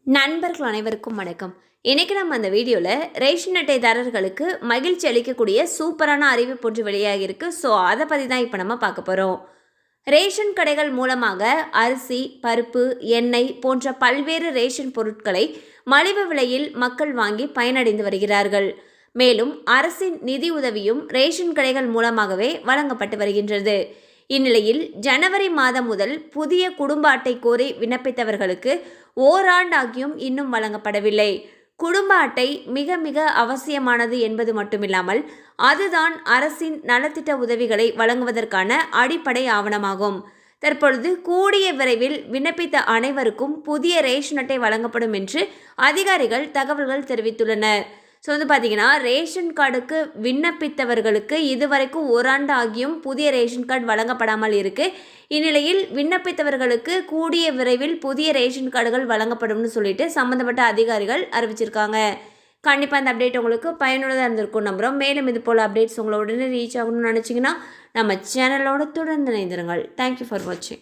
நண்பர்கள் அனைவருக்கும் வணக்கம். இன்னைக்கு நம்ம அந்த வீடியோவில் ரேஷன் அட்டைதாரர்களுக்கு மகிழ்ச்சி அளிக்கக்கூடிய சூப்பரான அறிவிப்பு ஒன்று வெளியாகிருக்கு. ஸோ அதை பற்றி தான் இப்போ நம்ம பார்க்க போகிறோம். ரேஷன் கடைகள் மூலமாக அரிசி, பருப்பு, எண்ணெய் போன்ற பல்வேறு ரேஷன் பொருட்களை மலிவு விலையில் மக்கள் வாங்கி பயனடைந்து வருகிறார்கள். மேலும் அரசின் நிதி உதவியும் ரேஷன் கடைகள் மூலமாகவே வழங்கப்பட்டு வருகின்றது. இந்நிலையில் ஜனவரி மாதம் முதல் புதிய குடும்ப அட்டை கோரி விண்ணப்பித்தவர்களுக்கு ஓராண்டாகியும் இன்னும் வழங்கப்படவில்லை. குடும்ப அட்டை மிக மிக அவசியமானது என்பது மட்டுமில்லாமல் அதுதான் அரசின் நலத்திட்ட உதவிகளை வழங்குவதற்கான அடிப்படை ஆவணமாகும். தற்பொழுது கூடிய விரைவில் விண்ணப்பித்த அனைவருக்கும் புதிய ரேஷன் அட்டை வழங்கப்படும் என்று அதிகாரிகள் தகவல்கள் தெரிவித்துள்ளனர். ஸோ பார்த்தீங்கன்னா ரேஷன் கார்டுக்கு விண்ணப்பித்தவர்களுக்கு இதுவரைக்கும் ஓராண்டு ஆகியும் புதிய ரேஷன் கார்டு வழங்கப்படாமல் இருக்கு. இந்நிலையில் விண்ணப்பித்தவர்களுக்கு கூடிய விரைவில் புதிய ரேஷன் கார்டுகள் வழங்கப்படும்னு சொல்லிட்டு சம்மந்தப்பட்ட அதிகாரிகள் அறிவிச்சிருக்காங்க. கண்டிப்பாக அந்த அப்டேட் உங்களுக்கு பயனுள்ளதாக இருந்திருக்கும் நம்புகிறோம். மேலும் இது போல் அப்டேட்ஸ் உங்களை உடனே ரீச் ஆகணும்னு நினச்சிங்கன்னா நம்ம சேனலோட தொடர்ந்து இணைந்திருங்கள். தேங்க்யூ ஃபார் வாட்சிங்.